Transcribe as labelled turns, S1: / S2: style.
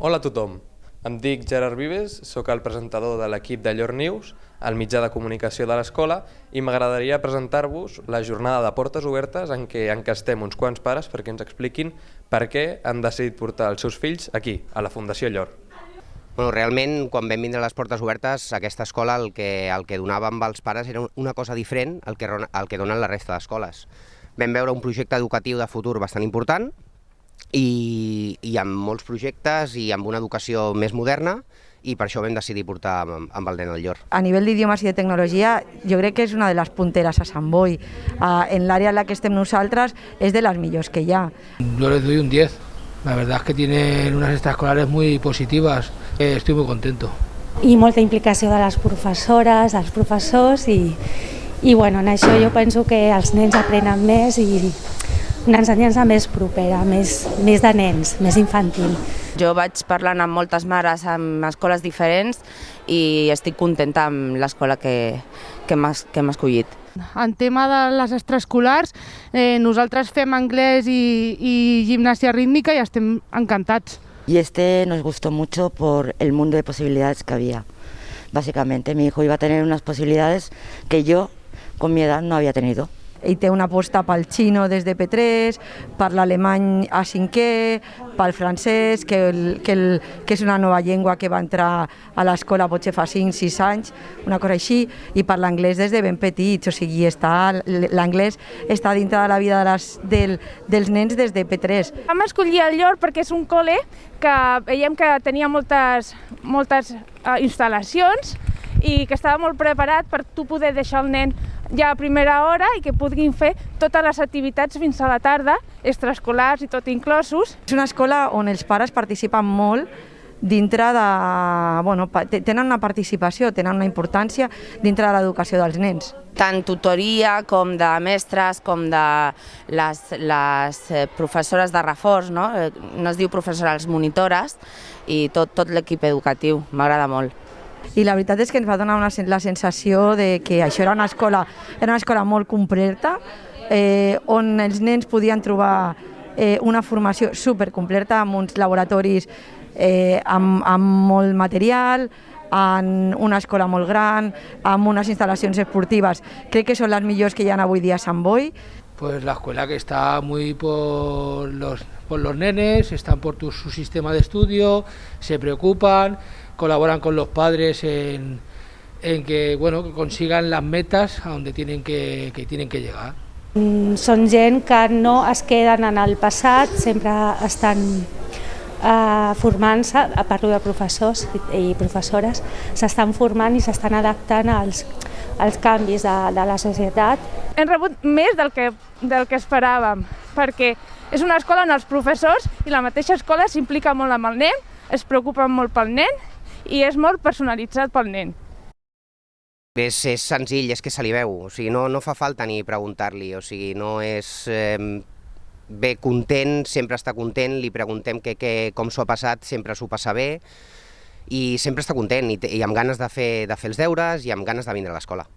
S1: Hola a tothom, em dic Gerard Vives, sóc el presentador de l'equip de Llor News, el mitjà de comunicació de l'escola, i m'agradaria presentar-vos la jornada de portes obertes en què encastem uns quants pares perquè ens expliquin per què han decidit portar els seus fills aquí, a la Fundació Llor.
S2: Realment, quan vam vindre a les portes obertes, aquesta escola el que donava amb els pares era una cosa diferent al que donen la resta d'escoles. Vam veure un projecte educatiu de futur bastant important i amb molts projectes i amb una educació més moderna, i per això vam decidir portar amb el nen al Llor.
S3: A nivell d'idiomes i de tecnologia, jo crec que és una de les punteres a Sant Boi. En l'àrea en la que estem nosaltres és de les millors que hi ha.
S4: Yo les doy un 10. La verdad es que tienen unas extraescolares muy positivas. Estoy muy contento.
S5: I molta implicació de les professores, dels professors i bueno, en això jo penso que els nens aprenen més i una ensenyança més propera, més de nens, més infantil.
S6: Jo vaig parlant amb moltes mares en escoles diferents i estic contenta amb l'escola que hem escollit.
S7: En tema de les extraescolars, nosaltres fem anglès y gimnasia rítmica y estem encantats.
S8: Y nos gustó mucho por el mundo de posibilidades que había. Básicamente, mi hijo iba a tener unas posibilidades que yo, con mi edad, no había tenido.
S3: I té una aposta pel xino des de P3, per l'alemany a 5è, pel francès, que és una nova llengua que va entrar a l'escola potser fa 5-6 anys, una cosa així, i per l'anglès des de ben petits, o sigui, l'anglès està dintre de la vida dels nens des de P3.
S9: Vam escollir el Llor perquè és un col·le que veiem que tenia moltes instal·lacions i que estava molt preparat per tu poder deixar el nen ja a primera hora i que puguin fer totes les activitats fins a la tarda, extraescolars i tot inclosos.
S3: És una escola on els pares participen molt dintre de... Bueno, tenen una participació, tenen una importància dintre de l'educació dels nens.
S6: Tant tutoria com de mestres, com de les professores de reforç, no es diu professora, les monitores, i tot l'equip educatiu, m'agrada molt.
S3: I la veritat és que ens va donar la sensació de que això era una escola molt completa, on els nens podien trobar una formació supercompleta amb uns laboratoris amb molt material, en una escola molt gran, amb unes instal·lacions esportives. Crec que són les millors que hi ha avui dia a Sant Boi.
S4: Pues la escuela que está muy por los nenes, están por su sistema de estudio, se preocupan, colaboran con los padres en que consigan las metas a donde tienen que llegar.
S5: Són gent que no es queden en el passat, sempre estan formant-se, parlo de professors i professores, s'estan formant i s'estan adaptant als canvis de la societat.
S9: Hem rebut més del que esperàvem, perquè és una escola on els professors i la mateixa escola s'implica molt amb el nen, es preocupen molt pel nen i és molt personalitzat pel nen.
S2: És senzill, és que se li veu, o sigui, no fa falta ni preguntar-li, o sigui, no és... Ve content, sempre està content, li preguntem com s'ho ha passat, sempre s'ho passa bé i sempre està content i amb ganes de fer els deures i amb ganes de vindre a l'escola.